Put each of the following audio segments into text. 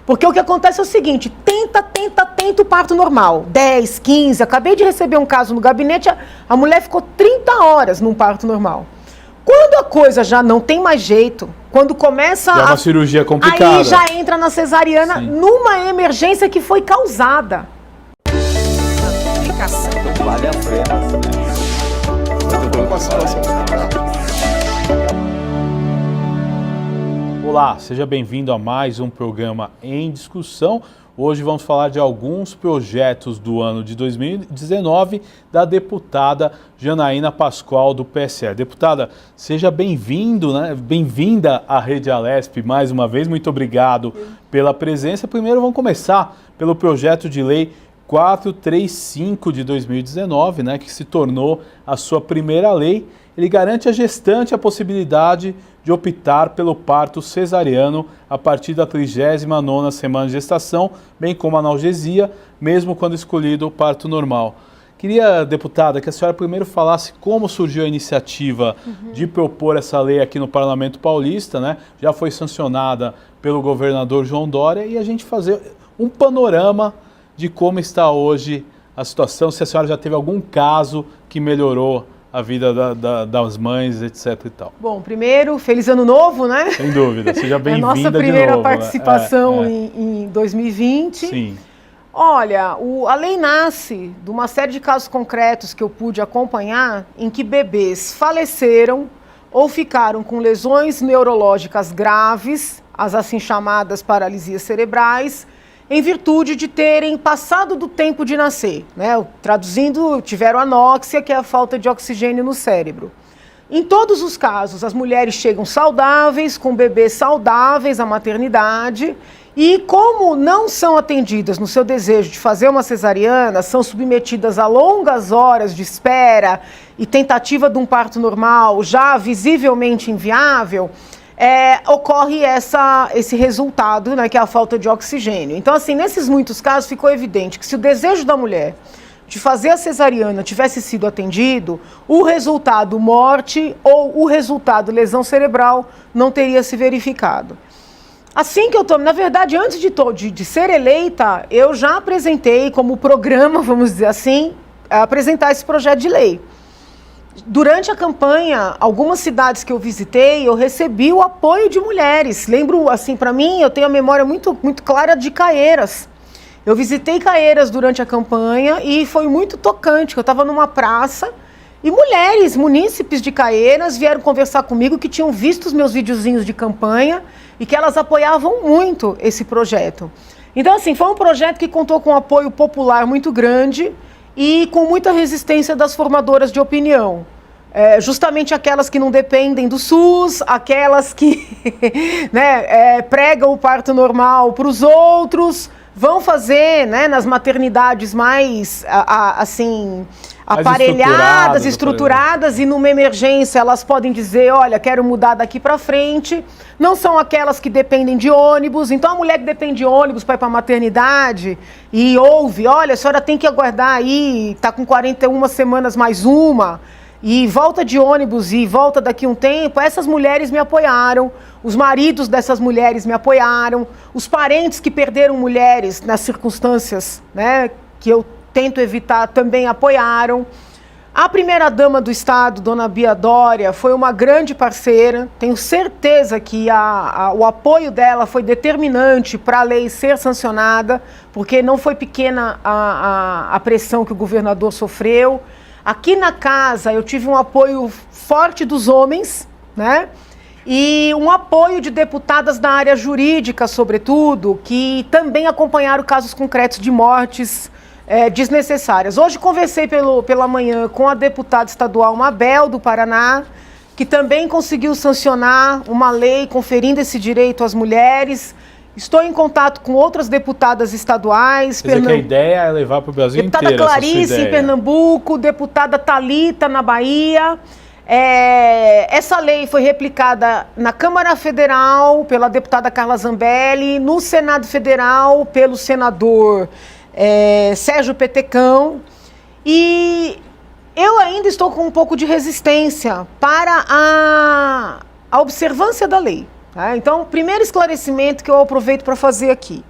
Porque o que acontece é o seguinte, tenta o parto normal, 10, 15, acabei de receber um caso no gabinete, a mulher ficou 30 horas num parto normal. Quando a coisa já não tem mais jeito, quando começa é uma cirurgia complicada. Aí já entra na cesariana. Sim. Numa emergência que foi causada. Vale a pena. Olá, seja bem-vindo a mais um programa em discussão. Hoje vamos falar de alguns projetos do ano de 2019 da deputada Janaína Pascoal, do PSL. Deputada, seja bem-vindo, né? Bem-vinda à Rede Alesp mais uma vez. Muito obrigado pela presença. Primeiro vamos começar pelo projeto de lei 435 de 2019, né, que se tornou a sua primeira lei. Ele garante à gestante a possibilidade de optar pelo parto cesariano a partir da 39ª semana de gestação, bem como a analgesia, mesmo quando escolhido o parto normal. Queria, deputada, que a senhora primeiro falasse como surgiu a iniciativa de propor essa lei aqui no Parlamento Paulista, né? Já foi sancionada pelo governador João Dória, e a gente fazer um panorama de como está hoje a situação, se a senhora já teve algum caso que melhorou a vida das mães, etc e tal. Bom, primeiro, feliz ano novo, né? Sem dúvida, seja bem-vinda de novo. É a nossa primeira participação em 2020. Sim. Olha, a lei nasce de uma série de casos concretos que eu pude acompanhar, em que bebês faleceram ou ficaram com lesões neurológicas graves, as assim chamadas paralisias cerebrais, em virtude de terem passado do tempo de nascer, né? Traduzindo, tiveram anóxia, que é a falta de oxigênio no cérebro. Em todos os casos, as mulheres chegam saudáveis, com bebês saudáveis à maternidade, e como não são atendidas no seu desejo de fazer uma cesariana, são submetidas a longas horas de espera e tentativa de um parto normal, já visivelmente inviável, ocorre esse resultado, né, que é a falta de oxigênio. Então, assim, nesses muitos casos ficou evidente que se o desejo da mulher de fazer a cesariana tivesse sido atendido, o resultado morte ou o resultado lesão cerebral não teria se verificado. Assim que eu tô, na verdade, antes de ser eleita, eu já apresentei como programa, vamos dizer assim, apresentar esse projeto de lei. Durante a campanha, algumas cidades que eu visitei, eu recebi o apoio de mulheres. Lembro, assim, para mim, eu tenho a memória muito clara de Caieiras. Eu visitei Caieiras durante a campanha e foi muito tocante. Eu estava numa praça e mulheres, munícipes de Caieiras, vieram conversar comigo que tinham visto os meus videozinhos de campanha e que elas apoiavam muito esse projeto. Então, assim, foi um projeto que contou com um apoio popular muito grande e com muita resistência das formadoras de opinião. Justamente aquelas que não dependem do SUS, aquelas que pregam o parto normal para os outros, vão fazer, né, nas maternidades mais, aparelhadas, estruturadas, e numa emergência elas podem dizer, olha, quero mudar daqui para frente. Não são aquelas que dependem de ônibus. Então a mulher que depende de ônibus para ir para a maternidade e ouve, olha, a senhora tem que aguardar aí, está com 41 semanas mais uma, e volta de ônibus e volta daqui um tempo, essas mulheres me apoiaram, os maridos dessas mulheres me apoiaram, os parentes que perderam mulheres nas circunstâncias, né, que eu tento evitar, também apoiaram. A primeira-dama do Estado, dona Bia Dória, foi uma grande parceira. Tenho certeza que o apoio dela foi determinante para a lei ser sancionada, porque não foi pequena a pressão que o governador sofreu. Aqui na casa eu tive um apoio forte dos homens, né? E um apoio de deputadas da área jurídica, sobretudo, que também acompanharam casos concretos de mortes desnecessárias. Hoje conversei pela manhã com a deputada estadual Mabel, do Paraná, que também conseguiu sancionar uma lei conferindo esse direito às mulheres. Estou em contato com outras deputadas estaduais. Quer dizer que a ideia é levar para o Brasil inteiro. Deputada Clarice, em Pernambuco, deputada Thalita, na Bahia. Essa lei foi replicada na Câmara Federal pela deputada Carla Zambelli, no Senado Federal pelo senador Sérgio Petecão, e eu ainda estou com um pouco de resistência para a observância da lei. Tá? Então, primeiro esclarecimento que eu aproveito para fazer aqui.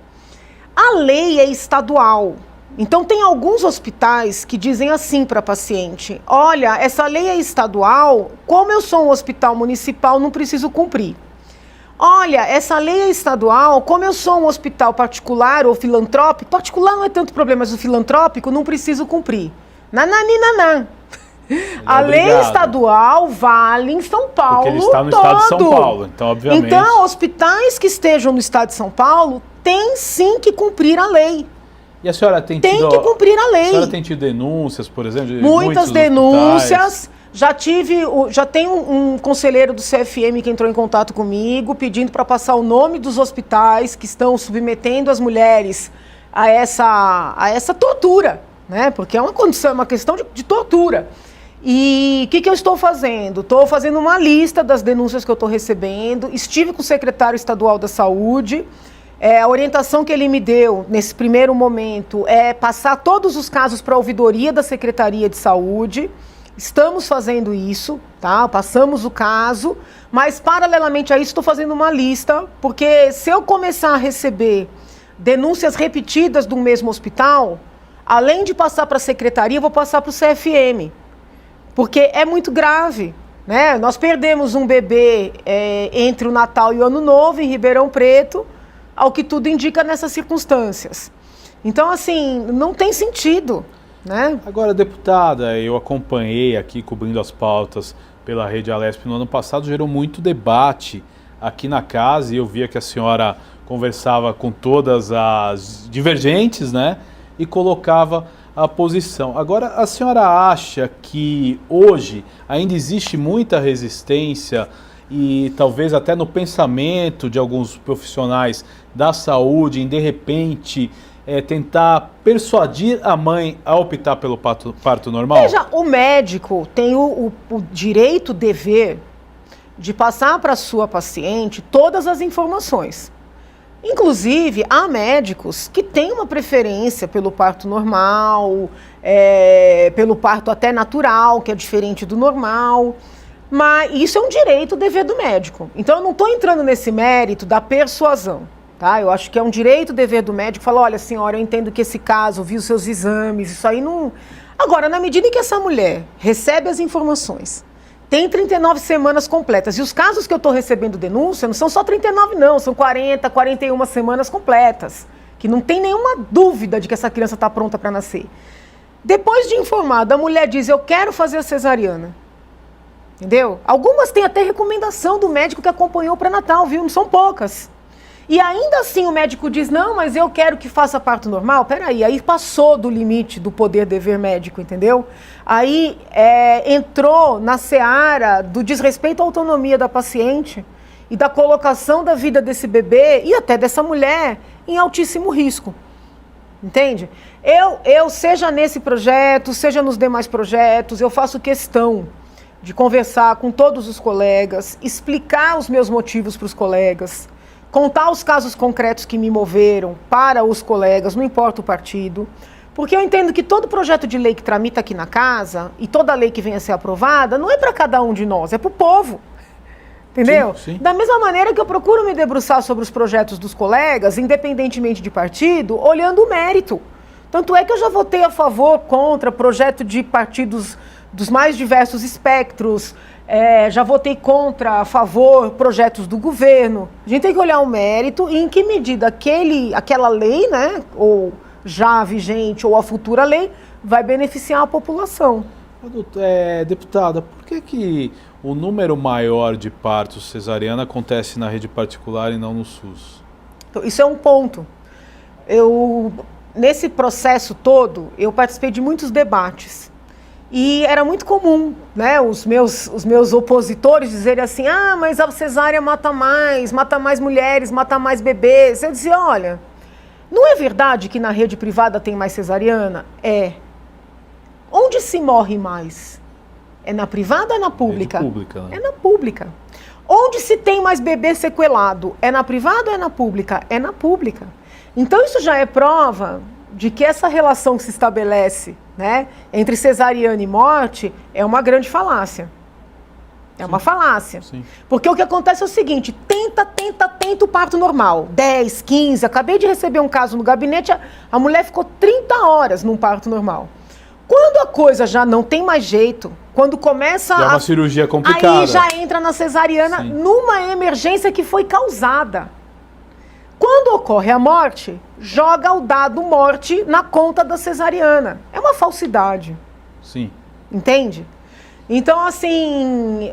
A lei é estadual. Então, tem alguns hospitais que dizem assim para a paciente: olha, essa lei é estadual, como eu sou um hospital municipal, não preciso cumprir. Olha, essa lei é estadual, como eu sou um hospital particular ou filantrópico, particular não é tanto problema, mas o filantrópico não preciso cumprir. Nananina. A lei estadual vale em São Paulo. Porque ele está no estado de São Paulo, então obviamente. Então, hospitais que estejam no estado de São Paulo têm sim que cumprir a lei. E a senhora tem que cumprir a lei. A senhora tem tido denúncias, por exemplo, de muitas denúncias. Já tem um conselheiro do CFM que entrou em contato comigo pedindo para passar o nome dos hospitais que estão submetendo as mulheres a essa tortura, né? Porque é uma condição, é uma questão de tortura. E o que eu estou fazendo? Estou fazendo uma lista das denúncias que eu estou recebendo. Estive com o secretário estadual da Saúde. A orientação que ele me deu nesse primeiro momento é passar todos os casos para a ouvidoria da Secretaria de Saúde. Estamos fazendo isso, tá? Passamos o caso, mas paralelamente a isso estou fazendo uma lista, porque se eu começar a receber denúncias repetidas do mesmo hospital, além de passar para a Secretaria, eu vou passar para o CFM, porque é muito grave, né? Nós perdemos um bebê entre o Natal e o Ano Novo em Ribeirão Preto, ao que tudo indica nessas circunstâncias. Então, assim, não tem sentido, né? Agora, deputada, eu acompanhei aqui, cobrindo as pautas pela Rede Alesp no ano passado, gerou muito debate aqui na casa, e eu via que a senhora conversava com todas as divergentes, né? E colocava a posição. Agora, a senhora acha que hoje ainda existe muita resistência e talvez até no pensamento de alguns profissionais da saúde em, de repente, tentar persuadir a mãe a optar pelo parto normal? Veja, o médico tem o direito, o dever de passar para a sua paciente todas as informações. Inclusive, há médicos que têm uma preferência pelo parto normal, pelo parto até natural, que é diferente do normal. Mas isso é um direito, dever do médico. Então, eu não estou entrando nesse mérito da persuasão, tá? Eu acho que é um direito, dever do médico falar: olha, senhora, eu entendo que esse caso, vi os seus exames, isso aí não... Agora, na medida em que essa mulher recebe as informações, tem 39 semanas completas, e os casos que eu estou recebendo denúncia não são só 39 não, são 40, 41 semanas completas, que não tem nenhuma dúvida de que essa criança está pronta para nascer. Depois de informada, a mulher diz: eu quero fazer a cesariana. Entendeu? Algumas têm até recomendação do médico que acompanhou o pré-natal, viu? Não são poucas. E ainda assim o médico diz: não, mas eu quero que faça parto normal. Peraí, aí passou do limite do poder-dever médico, entendeu? Aí entrou na seara do desrespeito à autonomia da paciente e da colocação da vida desse bebê e até dessa mulher em altíssimo risco. Entende? Eu seja nesse projeto, seja nos demais projetos, eu faço questão de conversar com todos os colegas, explicar os meus motivos para os colegas, contar os casos concretos que me moveram para os colegas, não importa o partido, porque eu entendo que todo projeto de lei que tramita aqui na casa e toda lei que venha a ser aprovada não é para cada um de nós, é para o povo. Entendeu? Sim, sim. Da mesma maneira que eu procuro me debruçar sobre os projetos dos colegas, independentemente de partido, olhando o mérito. Tanto é que eu já votei a favor, contra, projeto de partidos dos mais diversos espectros, já votei contra, a favor, projetos do governo. A gente tem que olhar o mérito e em que medida aquela lei, né, ou já vigente ou a futura lei, vai beneficiar a população. Deputada, por que o número maior de partos cesariana acontece na rede particular e não no SUS? Então, isso é um ponto. Nesse processo todo, eu participei de muitos debates. E era muito comum, né, os meus opositores dizerem assim: ah, mas a cesárea mata mais mulheres, mata mais bebês. Eu dizia: olha, não é verdade que na rede privada tem mais cesariana? É. Onde se morre mais? É na privada ou é na pública? Rede pública, né? É na pública. Onde se tem mais bebê sequelado? É na privada ou é na pública? É na pública. Então isso já é prova de que essa relação que se estabelece, né, entre cesariana e morte é uma grande falácia. É uma falácia. Sim. Porque o que acontece é o seguinte, tenta o parto normal. 10, 15, acabei de receber um caso no gabinete, a mulher ficou 30 horas num parto normal. Quando a coisa já não tem mais jeito, quando começa Já é uma cirurgia complicada. Aí já entra na cesariana numa emergência que foi causada. Quando ocorre a morte, joga o dado morte na conta da cesariana. É uma falsidade. Sim. Entende? Então, assim,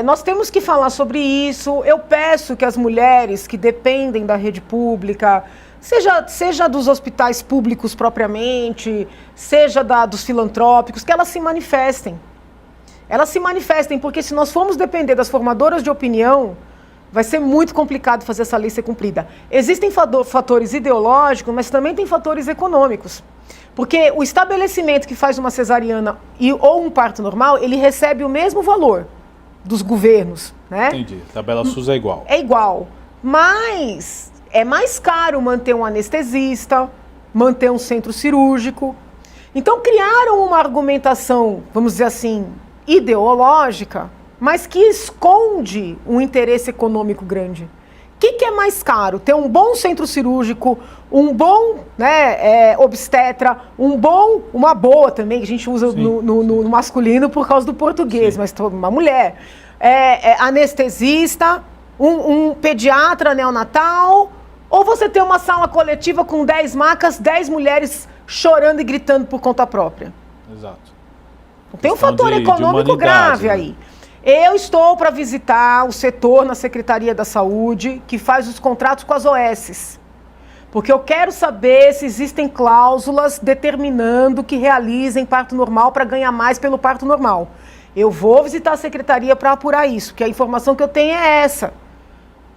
nós temos que falar sobre isso. Eu peço que as mulheres que dependem da rede pública, seja dos hospitais públicos propriamente, seja dos filantrópicos, que elas se manifestem. Elas se manifestem, porque se nós formos depender das formadoras de opinião, vai ser muito complicado fazer essa lei ser cumprida. Existem fatores ideológicos, mas também tem fatores econômicos. Porque o estabelecimento que faz uma cesariana ou um parto normal, ele recebe o mesmo valor dos governos, né? Entendi. A tabela SUS é igual. É igual. Mas é mais caro manter um anestesista, manter um centro cirúrgico. Então criaram uma argumentação, vamos dizer assim, ideológica, mas que esconde um interesse econômico grande. O que é mais caro? Ter um bom centro cirúrgico, um bom obstetra, uma boa também, que a gente usa no masculino por causa do português, mas uma mulher. Anestesista, um pediatra neonatal, ou você ter uma sala coletiva com 10 macas, 10 mulheres chorando e gritando por conta própria. Exato. Tem um fator econômico grave aí. Eu estou para visitar o setor na Secretaria da Saúde que faz os contratos com as OSs. Porque eu quero saber se existem cláusulas determinando que realizem parto normal para ganhar mais pelo parto normal. Eu vou visitar a Secretaria para apurar isso, porque a informação que eu tenho é essa.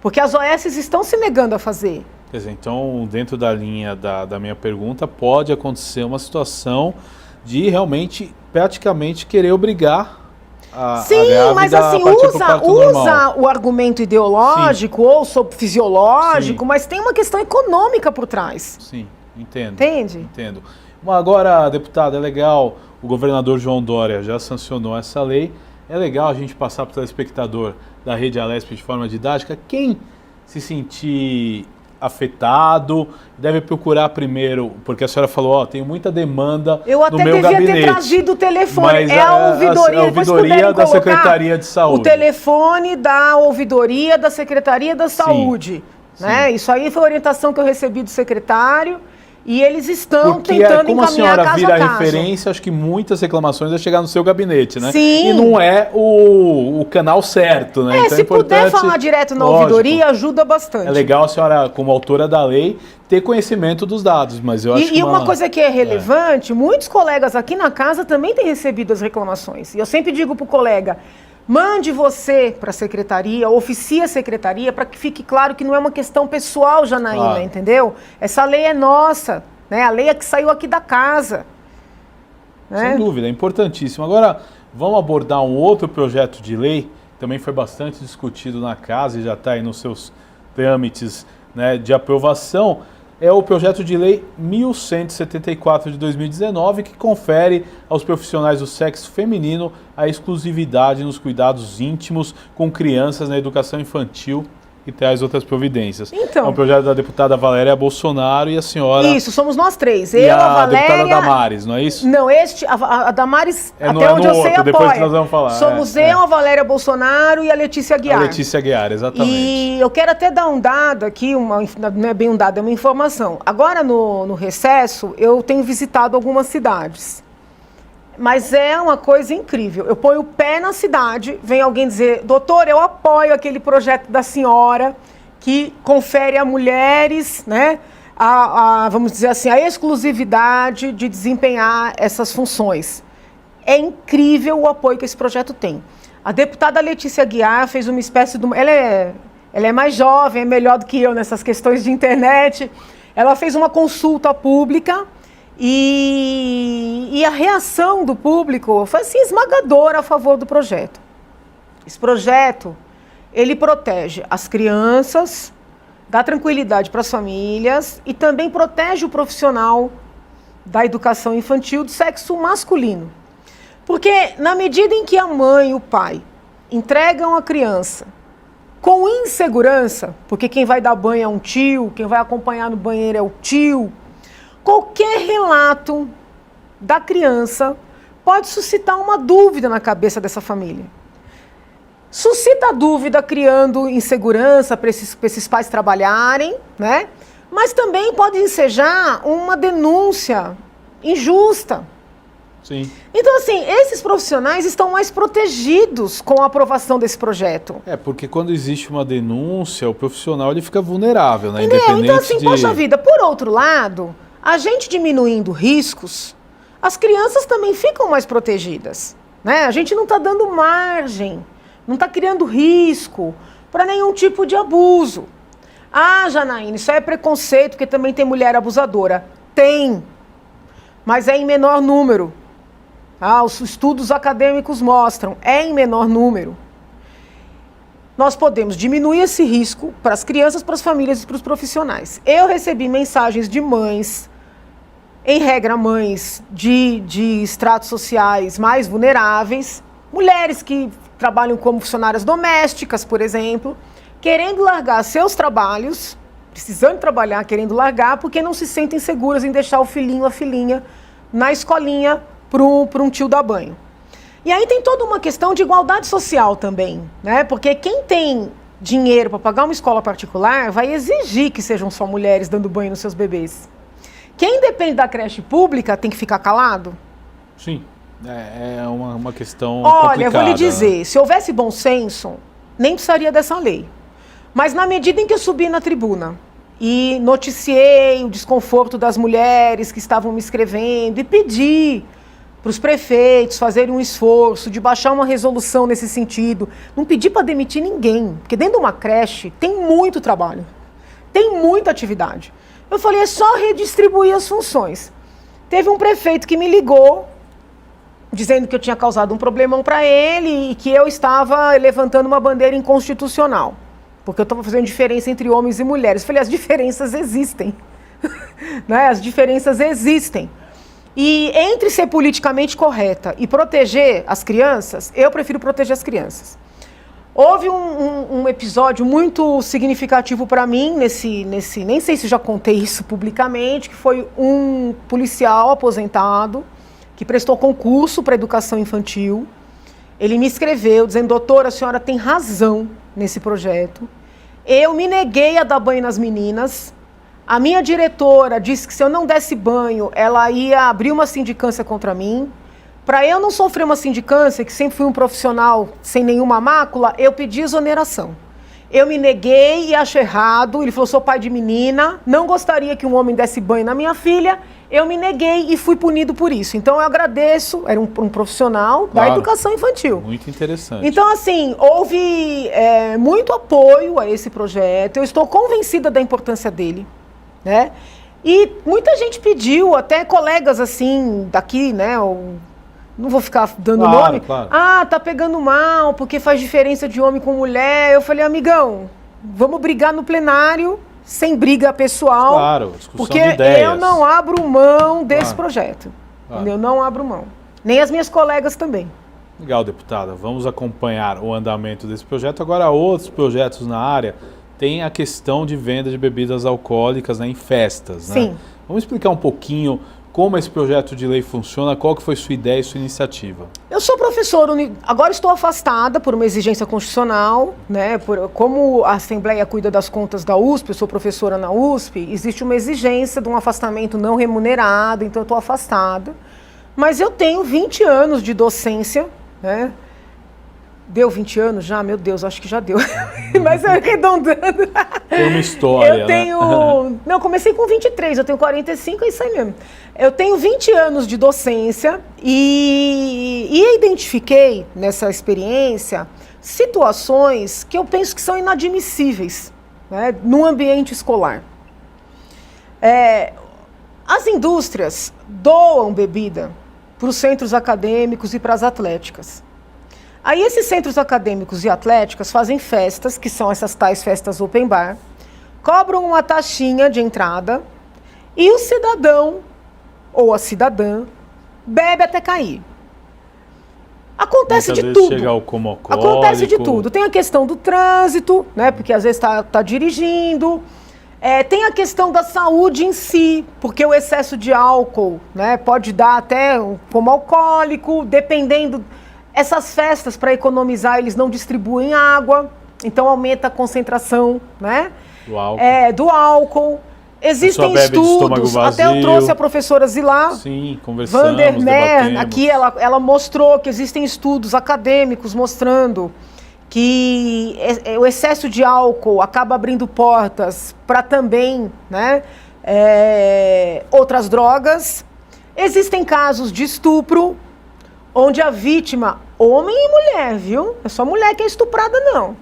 Porque as OSs estão se negando a fazer. Quer dizer, então, dentro da linha da minha pergunta, pode acontecer uma situação de realmente, praticamente, querer obrigar Sim, mas assim, usa o argumento ideológico ou fisiológico, mas tem uma questão econômica por trás. Sim, entendo. Entende? Entendo. Agora, deputada, é legal, o governador João Dória já sancionou essa lei, é legal a gente passar para o telespectador da Rede Alesp de forma didática, quem se sentir afetado, deve procurar primeiro, porque a senhora falou, tenho muita demanda no meu gabinete. Eu até devia ter trazido o telefone, mas a ouvidoria da Secretaria de Saúde. O telefone da ouvidoria da Secretaria da Saúde. Né? Sim. Isso aí foi a orientação que eu recebi do secretário. E eles estão tentando encaminhar caso a caso. Como a senhora vira referência, acho que muitas reclamações vão chegar no seu gabinete, né? Sim. E não é o canal certo, né? Então se puder falar direto na ouvidoria, ajuda bastante. É legal a senhora, como autora da lei, ter conhecimento dos dados, mas eu acho que uma coisa que é relevante, muitos colegas aqui na casa também têm recebido as reclamações. E eu sempre digo para o colega, mande você para a secretaria, oficie a secretaria, para que fique claro que não é uma questão pessoal, Janaína, entendeu? Essa lei é nossa, né? A lei é que saiu aqui da casa. Né? Sem dúvida, é importantíssimo. Agora, vamos abordar um outro projeto de lei, também foi bastante discutido na casa e já está aí nos seus trâmites, né, de aprovação. É o projeto de lei 1174 de 2019, que confere aos profissionais do sexo feminino a exclusividade nos cuidados íntimos com crianças na educação infantil e traz outras providências. Então, é um projeto da deputada Valéria Bolsonaro e a senhora... Isso, somos nós três. Eu, a Valéria... deputada Damares, não é isso? Não, a Damares, até onde eu sei, apoia. Depois que nós vamos falar. Somos a Valéria Bolsonaro e a Letícia Aguiar. A Letícia Aguiar, exatamente. E eu quero até dar um dado aqui, não é bem um dado, é uma informação. Agora, no recesso, eu tenho visitado algumas cidades. Mas é uma coisa incrível. Eu ponho o pé na cidade, vem alguém dizer, doutor, eu apoio aquele projeto da senhora que confere a mulheres, né, vamos dizer assim, a exclusividade de desempenhar essas funções. É incrível o apoio que esse projeto tem. A deputada Letícia Aguiar fez uma espécie de... Ela é mais jovem, é melhor do que eu nessas questões de internet. Ela fez uma consulta pública. E a reação do público foi assim, esmagadora a favor do projeto. Esse projeto, ele protege as crianças, dá tranquilidade para as famílias e também protege o profissional da educação infantil do sexo masculino. Porque na medida em que a mãe e o pai entregam a criança com insegurança, porque quem vai dar banho é um tio, quem vai acompanhar no banheiro é o tio, qualquer relato da criança pode suscitar uma dúvida na cabeça dessa família. Suscita a dúvida criando insegurança para esses pais trabalharem, né? Mas também pode ensejar uma denúncia injusta. Sim. Então, assim, esses profissionais estão mais protegidos com a aprovação desse projeto. Porque quando existe uma denúncia, o profissional ele fica vulnerável, né? Entendeu? Independente então, assim, de... poxa vida, por outro lado, a gente diminuindo riscos, as crianças também ficam mais protegidas, né? A gente não está dando margem, não está criando risco para nenhum tipo de abuso. Ah, Janaína, isso é preconceito, porque também tem mulher abusadora. Tem, mas é em menor número. Os estudos acadêmicos mostram, é em menor número. Nós podemos diminuir esse risco para as crianças, para as famílias e para os profissionais. Eu recebi mensagens de mães, em regra mães de estratos sociais mais vulneráveis, mulheres que trabalham como funcionárias domésticas, por exemplo, querendo largar seus trabalhos, precisando trabalhar, querendo largar, porque não se sentem seguras em deixar o filhinho, a filhinha, na escolinha para um tio dar banho. E aí tem toda uma questão de igualdade social também, né? Porque quem tem dinheiro para pagar uma escola particular vai exigir que sejam só mulheres dando banho nos seus bebês. Quem depende da creche pública tem que ficar calado? Sim, é uma questão Olha, complicada. eu vou lhe dizer, se houvesse bom senso, nem precisaria dessa lei. Mas na medida em que eu subi na tribuna e noticiei o desconforto das mulheres que estavam me escrevendo e pedi para os prefeitos fazerem um esforço de baixar uma resolução nesse sentido, não pedi para demitir ninguém, porque dentro de uma creche tem muito trabalho, tem muita atividade. Eu falei, é só redistribuir as funções. Teve um prefeito que me ligou, dizendo que eu tinha causado um problemão para ele e que eu estava levantando uma bandeira inconstitucional, porque eu estava fazendo diferença entre homens e mulheres. Eu falei, as diferenças existem. Né? As diferenças existem. E entre ser politicamente correta e proteger as crianças, eu prefiro proteger as crianças. Houve um episódio muito significativo para mim, nem sei se já contei isso publicamente, que foi um policial aposentado que prestou concurso para educação infantil. Ele me escreveu dizendo, doutora, a senhora tem razão nesse projeto. Eu me neguei a dar banho nas meninas. A minha diretora disse que se eu não desse banho, ela ia abrir uma sindicância contra mim. Para eu não sofrer uma sindicância, que sempre fui um profissional sem nenhuma mácula, eu pedi exoneração. Eu me neguei e achei errado. Ele falou, sou pai de menina, não gostaria que um homem desse banho na minha filha. Eu me neguei e fui punido por isso. Então eu agradeço, era um profissional da educação infantil. Muito interessante. Então, assim, houve muito apoio a esse projeto. Eu estou convencida da importância dele, né? E muita gente pediu, até colegas assim, daqui, né? Não vou ficar dando nome. Claro. Ah, tá pegando mal, porque faz diferença de homem com mulher. Eu falei, amigão, vamos brigar no plenário, sem briga pessoal. Claro, discussão porque de ideias. eu não abro mão desse projeto. Claro. Eu não abro mão. Nem as minhas colegas também. Legal, deputada. Vamos acompanhar o andamento desse projeto. Agora, outros projetos na área tem a questão de venda de bebidas alcoólicas, né, em festas. Né? Sim. Vamos explicar um pouquinho como esse projeto de lei funciona, qual que foi sua ideia e sua iniciativa? Eu sou professora, agora estou afastada por uma exigência constitucional, né? Como a Assembleia cuida das contas da USP, eu sou professora na USP, existe uma exigência de um afastamento não remunerado, então eu estou afastada. Mas eu tenho 20 anos de docência, né? Deu 20 anos já? Meu Deus, acho que já deu. Mas eu arredondando. Tem uma história, eu tenho... né? Não, comecei com 23, eu tenho 45, é isso aí mesmo. Eu tenho 20 anos de docência e identifiquei nessa experiência situações que eu penso que são inadmissíveis, né, num ambiente escolar. As indústrias doam bebida para os centros acadêmicos e para as atléticas. Aí esses centros acadêmicos e atléticas fazem festas, que são essas tais festas open bar, cobram uma taxinha de entrada e o cidadão ou a cidadã bebe até cair. Acontece Muitas de vezes tudo. chega ao coma alcoólico. Acontece de tudo. Tem a questão do trânsito, né? Porque às vezes tá dirigindo. Tem a questão da saúde em si, porque o excesso de álcool, né, pode dar até um coma alcoólico, dependendo. Essas festas, para economizar, eles não distribuem água, então aumenta a concentração, né? Do álcool. Existem estudos, até eu trouxe a professora Zilá. Sim, conversamos, Vandermeer, aqui ela mostrou que existem estudos acadêmicos mostrando que o excesso de álcool acaba abrindo portas para também, né, outras drogas. Existem casos de estupro, onde a vítima, homem e mulher, viu? Não é só mulher que é estuprada, não.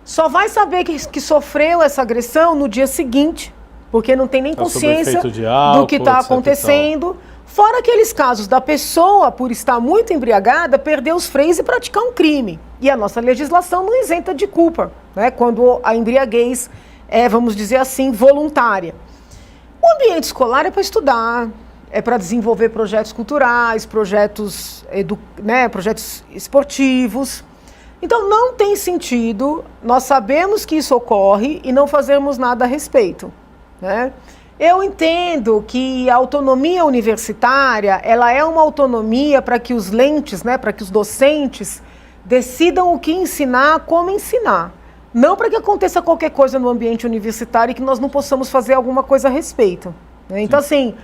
Só vai saber que sofreu essa agressão no dia seguinte, porque não tem nem consciência do que está acontecendo. Fora aqueles casos da pessoa, por estar muito embriagada, perder os freios e praticar um crime. E a nossa legislação não isenta de culpa, né? Quando a embriaguez é, vamos dizer assim, voluntária. O ambiente escolar é para estudar, é para desenvolver projetos culturais, projetos esportivos. Então não tem sentido, nós sabemos que isso ocorre e não fazermos nada a respeito, né? Eu entendo que a autonomia universitária, ela é uma autonomia para que os lentes, né, para que os docentes decidam o que ensinar, como ensinar. Não para que aconteça qualquer coisa no ambiente universitário e que nós não possamos fazer alguma coisa a respeito, né? Então, assim,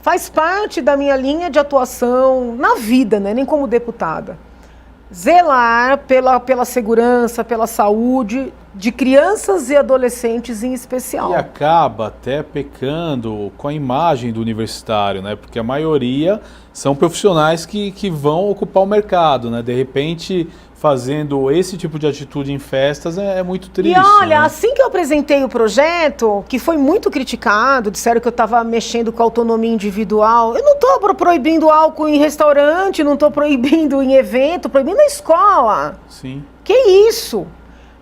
faz parte da minha linha de atuação na vida, né, nem como deputada. Zelar pela segurança, pela saúde de crianças e adolescentes em especial. E acaba até pecando com a imagem do universitário, né? Porque a maioria são profissionais que vão ocupar o mercado, né? De repente, fazendo esse tipo de atitude em festas é muito triste. E olha, né? Assim que eu apresentei o projeto, que foi muito criticado, disseram que eu estava mexendo com a autonomia individual. Eu não estou proibindo álcool em restaurante, não estou proibindo em evento, proibindo na escola. Sim. Que isso?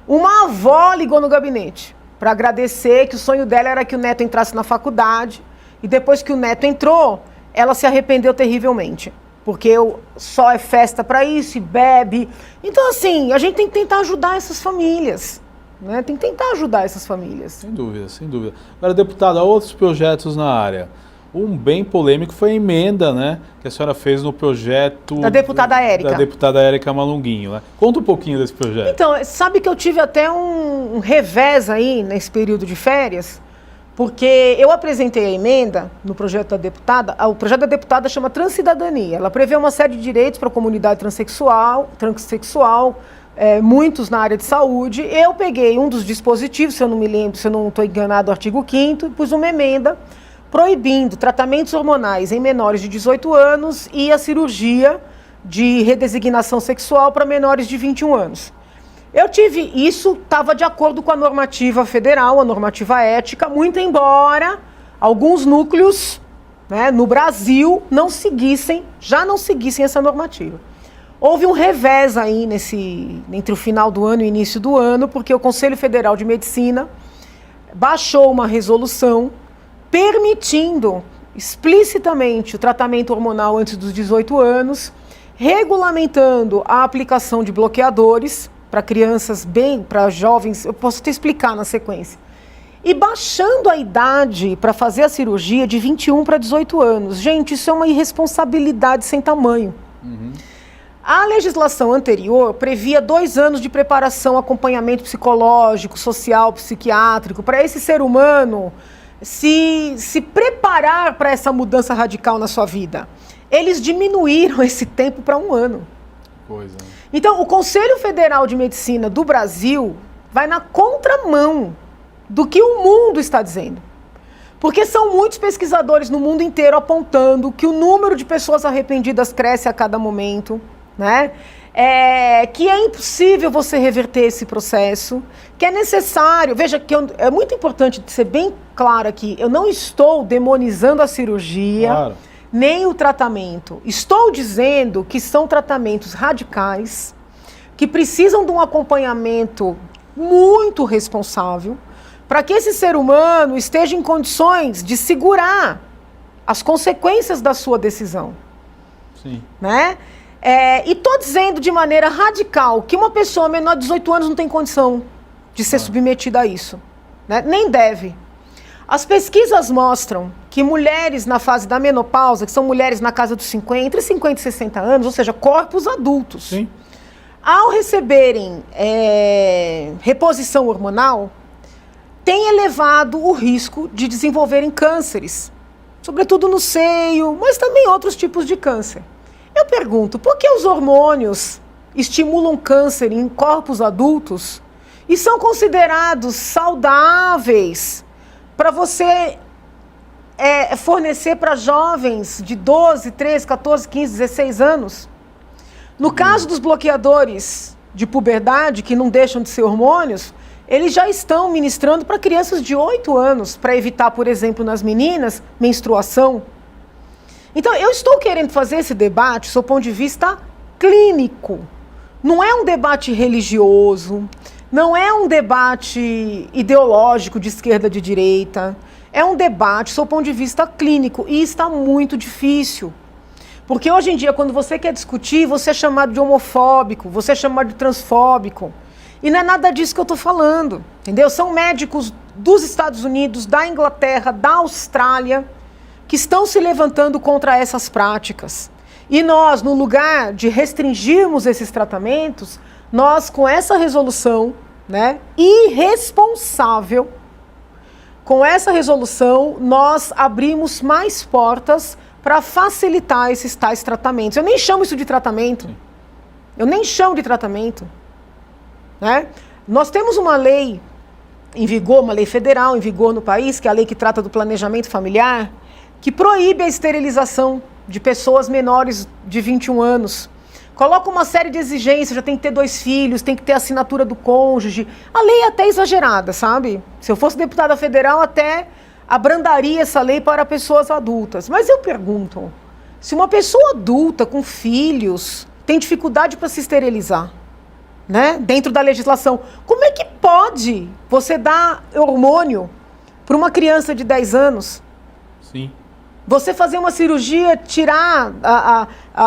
Uma avó ligou no gabinete para agradecer que o sonho dela era que o neto entrasse na faculdade. E depois que o neto entrou, ela se arrependeu terrivelmente. Porque só é festa para isso e bebe. Então, assim, a gente tem que tentar ajudar essas famílias, né? Tem que tentar ajudar essas famílias. Sem dúvida, sem dúvida. Agora, deputada, outros projetos na área. Um bem polêmico foi a emenda, né, que a senhora fez no projeto... Da deputada Érica. Da deputada Érica Malunguinho, né? Conta um pouquinho desse projeto. Então, sabe que eu tive até um revés aí, nesse período de férias, porque eu apresentei a emenda no projeto da deputada. O projeto da deputada chama Transcidadania. Ela prevê uma série de direitos para a comunidade transexual, muitos na área de saúde. Eu peguei um dos dispositivos, se eu não me lembro, se eu não estou enganado, o artigo 5º, e pus uma emenda proibindo tratamentos hormonais em menores de 18 anos e a cirurgia de redesignação sexual para menores de 21 anos. Isso estava de acordo com a normativa federal, a normativa ética, muito embora alguns núcleos, né, no Brasil já não seguissem essa normativa. Houve um revés aí entre o final do ano e o início do ano, porque o Conselho Federal de Medicina baixou uma resolução permitindo explicitamente o tratamento hormonal antes dos 18 anos, regulamentando a aplicação de bloqueadores para crianças, para jovens, eu posso te explicar na sequência, e baixando a idade para fazer a cirurgia de 21 para 18 anos. Gente, isso é uma irresponsabilidade sem tamanho. Uhum. A legislação anterior previa 2 anos de preparação, acompanhamento psicológico, social, psiquiátrico, para esse ser humano se preparar para essa mudança radical na sua vida. Eles diminuíram esse tempo para 1 ano. Coisa. Então, o Conselho Federal de Medicina do Brasil vai na contramão do que o mundo está dizendo. Porque são muitos pesquisadores no mundo inteiro apontando que o número de pessoas arrependidas cresce a cada momento, né? Que é impossível você reverter esse processo, que é necessário... Veja, que é muito importante ser bem claro aqui, eu não estou demonizando a cirurgia, claro, nem o tratamento. Estou dizendo que são tratamentos radicais, que precisam de um acompanhamento muito responsável, para que esse ser humano esteja em condições de segurar as consequências da sua decisão. Sim. Né? E estou dizendo de maneira radical que uma pessoa menor de 18 anos não tem condição de ser submetida a isso, né? Nem deve. As pesquisas mostram que mulheres na fase da menopausa, que são mulheres na casa dos 50, entre 50 e 60 anos, ou seja, corpos adultos, Sim. ao receberem reposição hormonal, tem elevado o risco de desenvolverem cânceres, sobretudo no seio, mas também outros tipos de câncer. Eu pergunto, por que os hormônios estimulam câncer em corpos adultos e são considerados saudáveis para você fornecer para jovens de 12, 13, 14, 15, 16 anos? No caso dos bloqueadores de puberdade, que não deixam de ser hormônios, eles já estão ministrando para crianças de 8 anos, para evitar, por exemplo, nas meninas, menstruação. Então, eu estou querendo fazer esse debate, do seu ponto de vista clínico. Não é um debate religioso, não é um debate ideológico de esquerda, de direita. É um debate, do seu ponto de vista clínico, e está muito difícil. Porque hoje em dia, quando você quer discutir, você é chamado de homofóbico, você é chamado de transfóbico. E não é nada disso que eu estou falando, entendeu? São médicos dos Estados Unidos, da Inglaterra, da Austrália, que estão se levantando contra essas práticas. E nós, no lugar de restringirmos esses tratamentos, nós, com essa resolução, né, irresponsável, com essa resolução, nós abrimos mais portas para facilitar esses tais tratamentos. Eu nem chamo isso de tratamento. Eu nem chamo de tratamento. Né? Nós temos uma lei em vigor, uma lei federal em vigor no país, que é a lei que trata do planejamento familiar, que proíbe a esterilização de pessoas menores de 21 anos. Coloca uma série de exigências, já tem que ter 2 filhos, tem que ter assinatura do cônjuge. A lei é até exagerada, sabe? Se eu fosse deputada federal, até abrandaria essa lei para pessoas adultas. Mas eu pergunto, se uma pessoa adulta com filhos tem dificuldade para se esterilizar, né, dentro da legislação, como é que pode você dar hormônio para uma criança de 10 anos? Sim. Você fazer uma cirurgia, tirar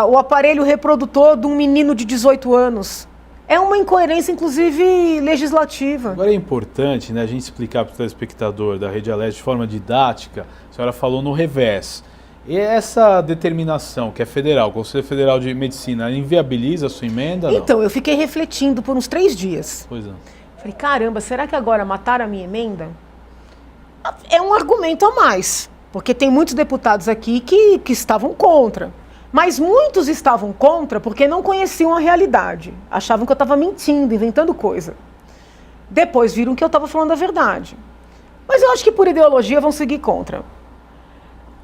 o aparelho reprodutor de um menino de 18 anos. É uma incoerência, inclusive, legislativa. Agora é importante, né, a gente explicar para o telespectador da Rede Alérgica de forma didática. A senhora falou no revés. E essa determinação, que é federal, o Conselho Federal de Medicina, inviabiliza a sua emenda? Então, não? eu fiquei refletindo por uns 3 dias. Pois é. Falei, caramba, será que agora mataram a minha emenda? É um argumento a mais, porque tem muitos deputados aqui que estavam contra. Mas muitos estavam contra porque não conheciam a realidade. Achavam que eu estava mentindo, inventando coisa. Depois viram que eu estava falando a verdade. Mas eu acho que por ideologia vão seguir contra.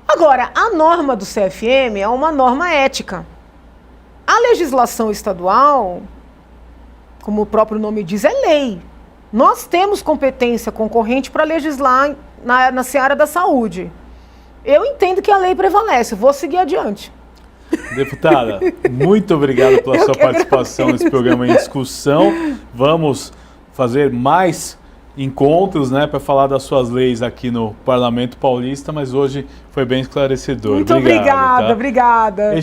Agora, a norma do CFM é uma norma ética. A legislação estadual, como o próprio nome diz, é lei. Nós temos competência concorrente para legislar na seara da saúde. Eu entendo que a lei prevalece, vou seguir adiante. Deputada, muito obrigado pela sua participação nesse programa em discussão. Vamos fazer mais encontros, né, para falar das suas leis aqui no Parlamento Paulista, mas hoje foi bem esclarecedor. Muito obrigada, tá? Obrigada.